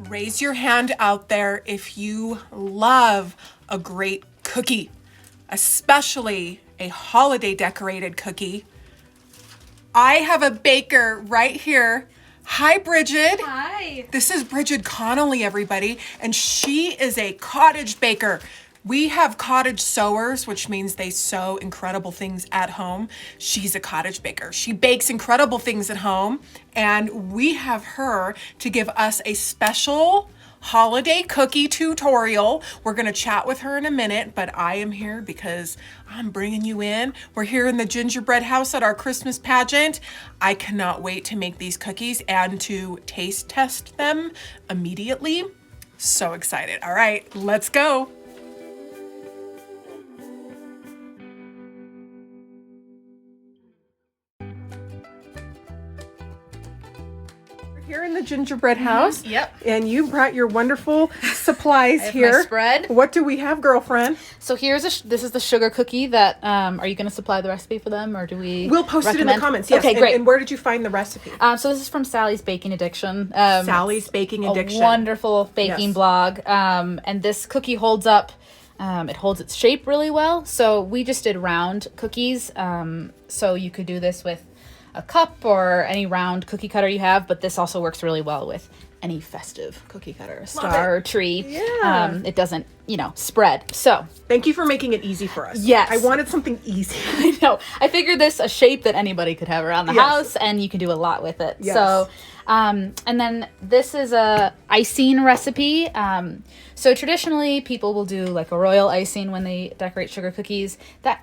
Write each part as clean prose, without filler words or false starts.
Raise your hand out there if you love a great cookie, especially a holiday decorated cookie. I have a baker right here. Hi, Bridget. Hi. This is Bridget Connolly, everybody, and she is a cottage baker. We have cottage sewers, which means they sew incredible things at home. She's a cottage baker. She bakes incredible things at home, and we have her to give us a special holiday cookie tutorial. We're gonna chat with her in a minute, but I am here because I'm bringing you in. We're here in the Gingerbread house at our Christmas pageant. I cannot wait to make these cookies and to taste test them immediately. So excited. All right, let's go. Here in the Gingerbread house. Yep. And you brought your wonderful supplies I have here. my spread. What do we have, girlfriend? So this is the sugar cookie that, are you going to supply the recipe for them, or do we We'll post it in the comments. Yes. Okay, great. And where did you find the recipe? So this is from Sally's Baking Addiction. Sally's Baking Addiction. A wonderful baking Yes. blog. And this cookie holds up. It holds its shape really well. So we just did round cookies. So you could do this with a cup or any round cookie cutter you have, but this also works really well with any festive cookie cutter, a star or tree. Yeah. It doesn't, spread. So Thank you for making it easy for us. Yes. I wanted something easy. I know. I figured this a shape that anybody could have around the Yes. house, and you can do a lot with it. Yes. So, and then this is a icing recipe. So traditionally, people will do like a royal icing when they decorate sugar cookies. That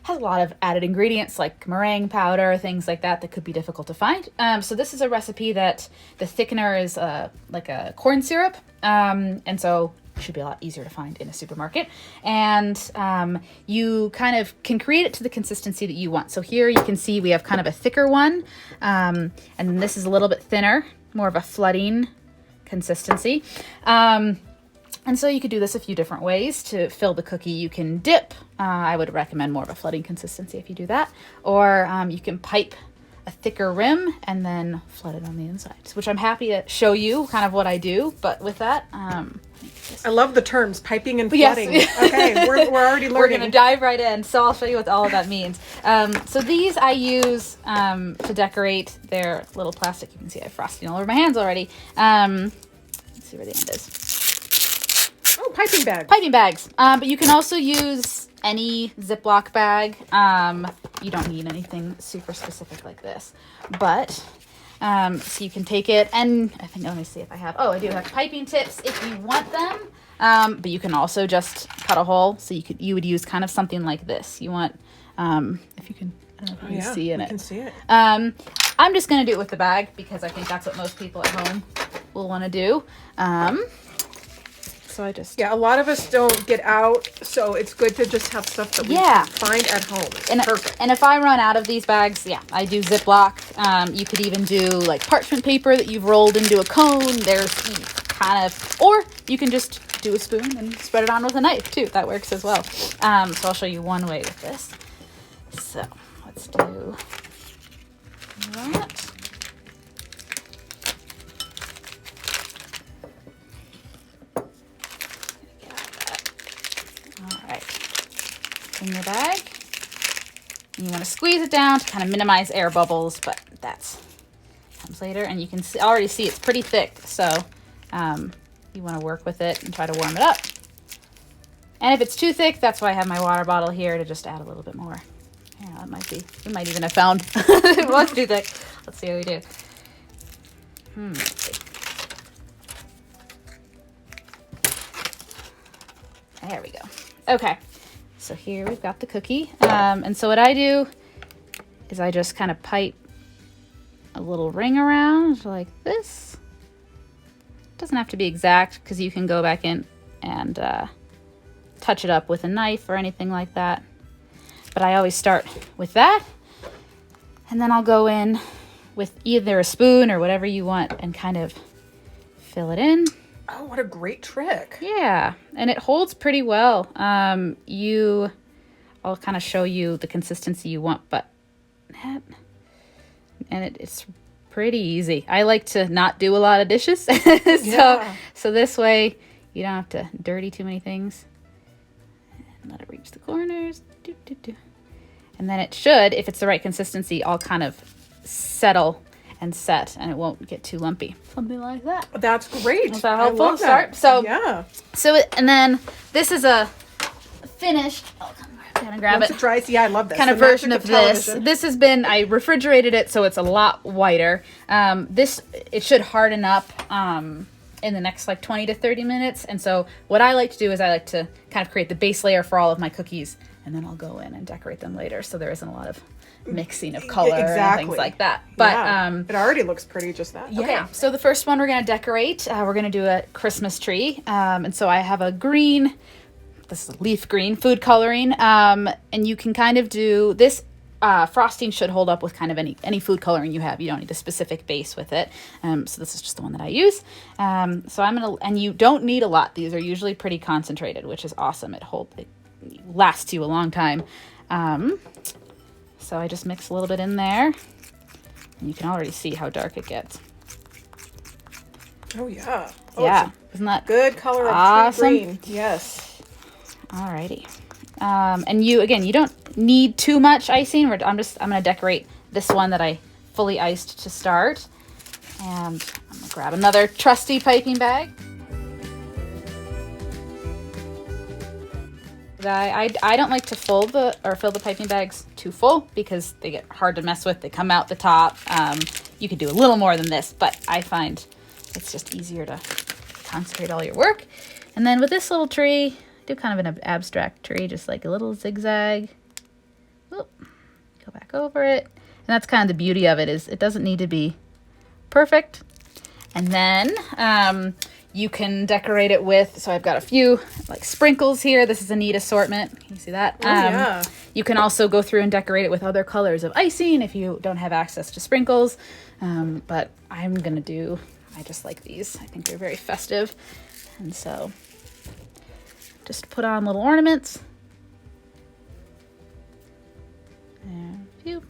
has a lot of added ingredients like meringue powder, things like that could be difficult to find. So this is a recipe that the thickener is like a corn syrup, and so it should be a lot easier to find in a supermarket. And you kind of can create it to the consistency that you want. So here you can see we have kind of a thicker one, and this is a little bit thinner, more of a flooding consistency. And so you could do this a few different ways to fill the cookie. You can dip. I would recommend more of a flooding consistency if you do that. Or you can pipe a thicker rim and then flood it on the inside, which I'm happy to show you kind of what I do. But with that, I love the terms, piping and Yes. flooding. Okay, we're already learning. we're going to dive right in. So I'll show you what all of that means. So these I use to decorate their little plastic. You can see I have frosting all over my hands already. Let's see where the end is. Oh, piping bag. Piping bags. But you can also use any Ziploc bag. You don't need anything super specific like this. But, so you can take it, and I think, let me see if I have, I do have piping tips if you want them. But you can also just cut a hole. So you would use kind of something like this. You want, if you can, I don't know if you can see in it. I can see it. I'm just going to do it with the bag because I think that's what most people at home will want to do. So I just... Yeah, a lot of us don't get out, so it's good to just have stuff that we can find at home. It's perfect. And if I run out of these bags, I do Ziploc. You could even do like parchment paper that you've rolled into a cone. There's kind of... Or you can just do a spoon and spread it on with a knife too. That works as well. So I'll show you one way with this. So let's do that. In your bag. And you want to squeeze it down to kind of minimize air bubbles, but that's comes later. And you can already see it's pretty thick, so you want to work with it and try to warm it up. And if it's too thick, that's why I have my water bottle here to just add a little bit more. Yeah, that might be. We might even have found it was too thick. Let's see how we do. Let's see. There we go. Okay. So here we've got the cookie. And so what I do is I just kind of pipe a little ring around like this. Doesn't have to be exact because you can go back in and touch it up with a knife or anything like that. But I always start with that. And then I'll go in with either a spoon or whatever you want and kind of fill it in. Oh, what a great trick. Yeah, and it holds pretty well. I'll kind of show you the consistency you want, but it's pretty easy. I like to not do a lot of dishes, So this way you don't have to dirty too many things. And let it reach the corners. Do, do, do. And then it should, if it's the right consistency, all kind of settle and set, and it won't get too lumpy. Something like that. That's great. Is that helpful? I love that. So yeah. And then this is a finished. Oh, kind of grab Once it. it dries, yeah, I love this. Kind of The version magic of this. television. This has been, I refrigerated it so it's a lot whiter. It should harden up in the next like 20 to 30 minutes. And so what I like to do is I like to kind of create the base layer for all of my cookies, and then I'll go in and decorate them later, so there isn't a lot of mixing of color and things like that. But yeah. It already looks pretty just that. yeah. Okay. So the first one we're going to decorate, we're going to do a Christmas tree. And so I have a green, this is leaf green, food coloring. And you can kind of do this. Frosting should hold up with kind of any food coloring you have. You don't need a specific base with it. So this is just the one that I use. So I'm going to, and you don't need a lot. These are usually pretty concentrated, which is awesome. It lasts you a long time. So I just mix a little bit in there. And you can already see how dark it gets. Oh, yeah. Oh, Yeah. Isn't that good color of awesome? tree green. Yes. Alrighty. And you don't need too much icing. I'm going to decorate this one that I fully iced to start. And I'm going to grab another trusty piping bag. I don't like to fill the piping bags too full because they get hard to mess with. They come out the top. You could do a little more than this, but I find it's just easier to concentrate all your work. And then with this little tree, do kind of an abstract tree, just like a little zigzag. Oop, go back over it. And that's kind of the beauty of it, is it doesn't need to be perfect. And then you can decorate it with, so I've got a few like sprinkles here. This is a neat assortment. Can you see that? Oh, yeah. You can also go through and decorate it with other colors of icing if you don't have access to sprinkles. But I just like these. I think they're very festive. And so just put on little ornaments. And a few.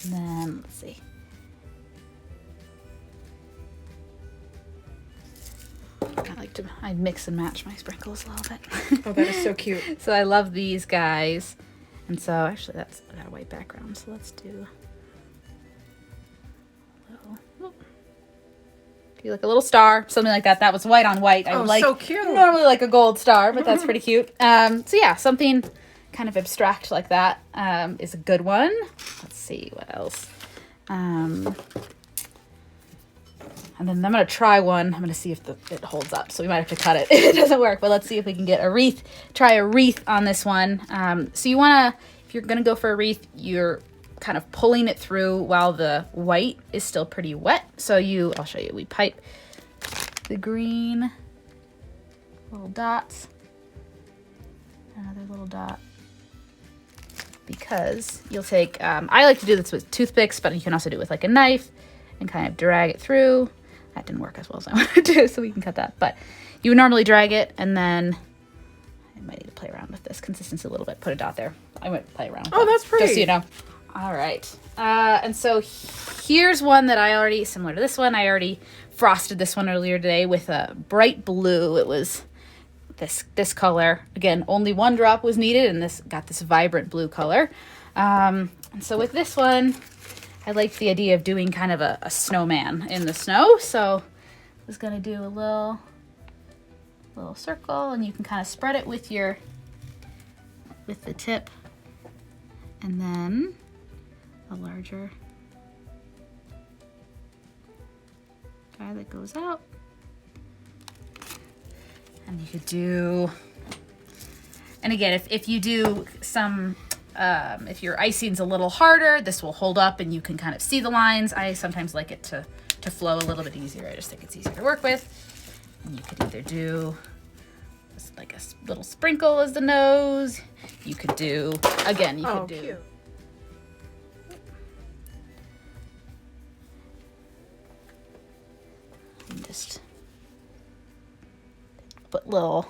And then, let's see. I mix and match my sprinkles a little bit. Oh, that is so cute. So I love these guys. And so actually I got a white background, so let's do like a little star, something like that. That was white on white. I would like so cute. Normally like a gold star, but that's pretty cute. So yeah, something kind of abstract like that is a good one. Let's see what else. And then I'm going to try one. I'm going to see if it holds up. So we might have to cut it if it doesn't work. But let's see if we can get a wreath. Try a wreath on this one. So you want to, if you're going to go for a wreath, you're kind of pulling it through while the white is still pretty wet. So I'll show you. We pipe the green little dots. Another little dot. Because you'll take, I like to do this with toothpicks, but you can also do it with like a knife and kind of drag it through. That didn't work as well as I wanted to, so we can cut that. But you would normally drag it, and then I might need to play around with this consistency a little bit. Put a dot there. I might play around with that, that's pretty. just so you know. All right. And so here's one that similar to this one, I already frosted this one earlier today with a bright blue. It was this color. Again, only one drop was needed, and this got this vibrant blue color. And so with this one, I liked the idea of doing kind of a snowman in the snow. So I was going to do a little circle, and you can kind of spread it with the tip, and then a larger guy that goes out. And you could do, and again, if you do some, if your icing's a little harder, this will hold up and you can kind of see the lines. I sometimes like it to flow a little bit easier. I just think it's easier to work with. And you could either do like a little sprinkle as the nose. You could do, again, Cute. And just put little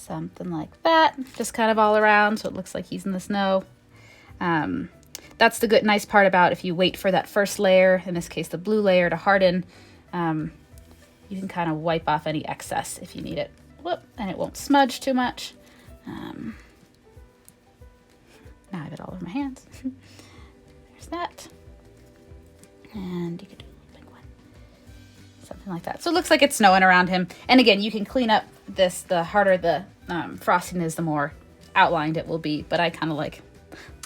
something like that, just kind of all around so it looks like he's in the snow. That's the nice part about if you wait for that first layer, in this case the blue layer, to harden, you can kind of wipe off any excess if you need it. Whoop, and it won't smudge too much. Now I have it all over my hands. There's that. And you could do a big one. Something like that. So it looks like it's snowing around him. And again, you can clean up this, the harder the frosting is, the more outlined it will be. But I kind of like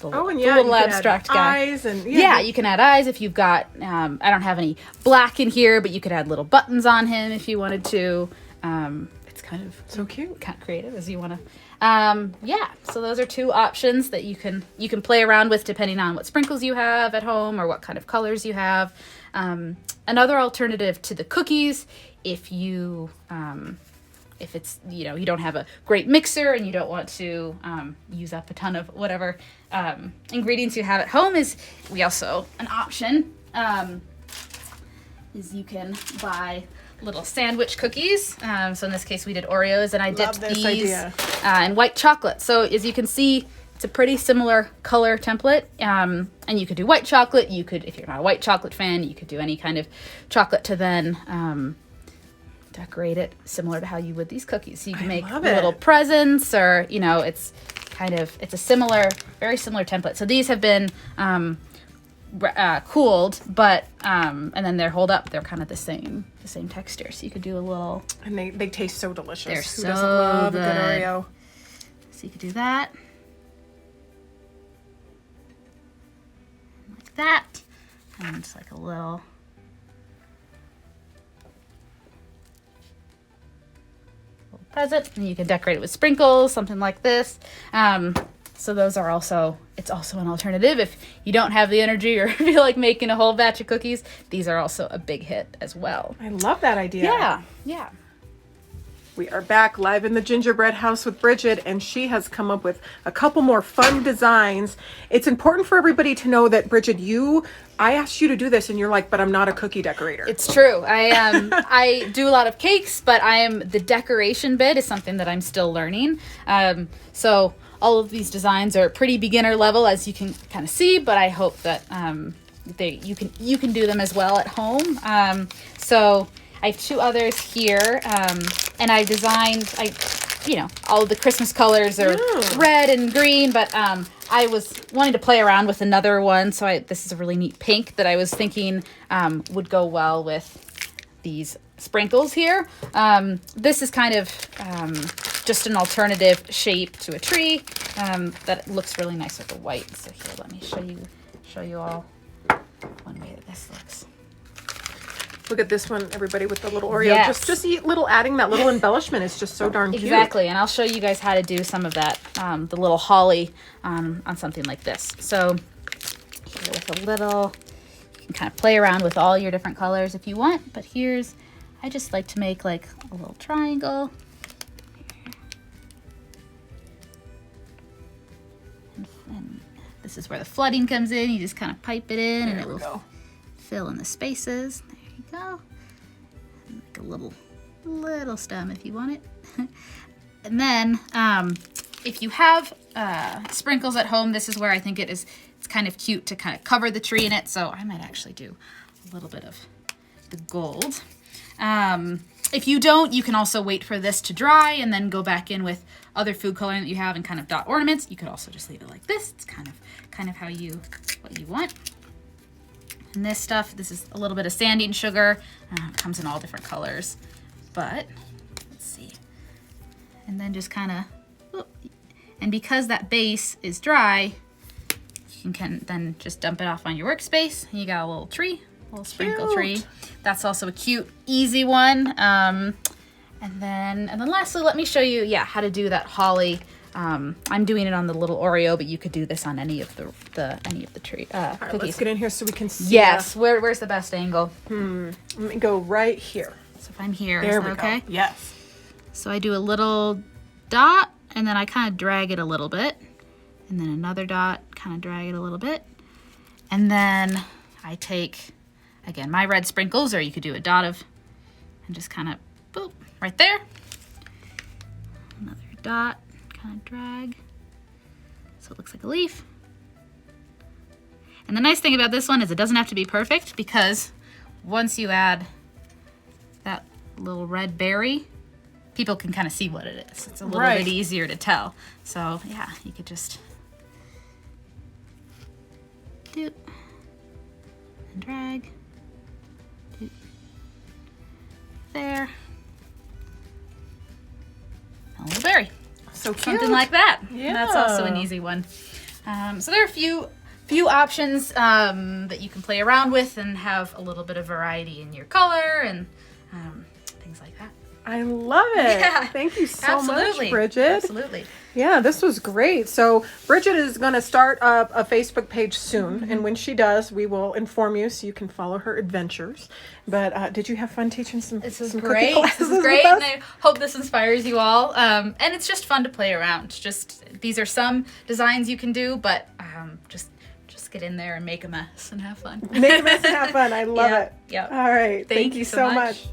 the little abstract guy. Eyes and yeah, you can add eyes if you've got, I don't have any black in here, but you could add little buttons on him if you wanted to. It's kind of so cute, kind of creative as you want to. Yeah, so those are two options that you can play around with depending on what sprinkles you have at home or what kind of colors you have. Another alternative to the cookies, if you if it's, you don't have a great mixer and you don't want to use up a ton of whatever ingredients you have at home, is an option is you can buy little sandwich cookies. So in this case we did Oreos, and I dipped these in white chocolate. So as you can see, it's a pretty similar color template, and you could do white chocolate. You could, if you're not a white chocolate fan, you could do any kind of chocolate to then decorate it similar to how you would these cookies. So you can make little presents, or it's a very similar template. So these have been cooled, but and then they're they're kind of the same texture. So you could do a little, and they taste so delicious. They're Who so doesn't love good. A good Oreo? So you could do that, like that, and just like a little present, and you can decorate it with sprinkles, something like this. So those are it's also an alternative if you don't have the energy or feel like making a whole batch of cookies. These are also a big hit as well. I love that idea. Yeah. We are back live in the Gingerbread house with Bridget, and she has come up with a couple more fun designs. It's important for everybody to know that, Bridget, I asked you to do this and you're like, but I'm not a cookie decorator. It's true. I do a lot of cakes, but the decoration bit is something that I'm still learning. So all of these designs are pretty beginner level, as you can kind of see, but I hope that you can do them as well at home. So I have two others here, and I designed, all of the Christmas colors are red and green, but I was wanting to play around with another one, so this is a really neat pink that I was thinking would go well with these sprinkles here. This is kind of just an alternative shape to a tree that looks really nice with the white. So here, let me show you all one way that this looks. Look at this one, everybody, with the little Oreo. Yes. Just adding that little embellishment is just so darn cute. Exactly, and I'll show you guys how to do some of that, the little holly on something like this. So here with a little, you can kind of play around with all your different colors if you want, but I just like to make like a little triangle. And this is where the flooding comes in. You just kind of pipe it in, and it will fill in the spaces. There you go. And like a little stem if you want it. And then if you have sprinkles at home, this is where I think it's kind of cute to kind of cover the tree in it. So I might actually do a little bit of the gold. If you don't, you can also wait for this to dry and then go back in with other food coloring that you have and kind of dot ornaments. You could also just leave it like this. It's kind of what you want. And this stuff, this is a little bit of sanding sugar. It comes in all different colors, but let's see. And then just kind of, and because that base is dry, you can then just dump it off on your workspace. And you got a little tree. Little sprinkle tree. That's also a cute, easy one. And then lastly, let me show you, how to do that holly. I'm doing it on the little Oreo, but you could do this on any of the tree All right, cookies. let's get in here so we can see. Yes. Where's the best angle? Let me go right here. So if I'm here, There is we that okay? go. Yes. So I do a little dot, and then I kind of drag it a little bit, and then another dot, kind of drag it a little bit, and then I take, again, my red sprinkles, or you could do a dot of, and just kind of, boop, right there. Another dot, kind of drag, so it looks like a leaf. And the nice thing about this one is it doesn't have to be perfect, because once you add that little red berry, people can kind of see what it is. It's a little bit easier to tell. So yeah, you could just do and drag, do there, a little berry. So cute. Something like that. Yeah. That's also an easy one. So there are a few options that you can play around with and have a little bit of variety in your color and things like that. I love it. Yeah, Thank you so absolutely. much, Bridget. Absolutely. Yeah, this was great. So Bridget is going to start up a Facebook page soon, and when she does, we will inform you so you can follow her adventures. But did you have fun teaching some? This is some great. cookie classes This is great, with and us? I hope this inspires you all. And it's just fun to play around. Just these are some designs you can do, but just get in there and make a mess and have fun. Make a mess and have fun. I love Yeah, it. yeah. All right. Thank you so much.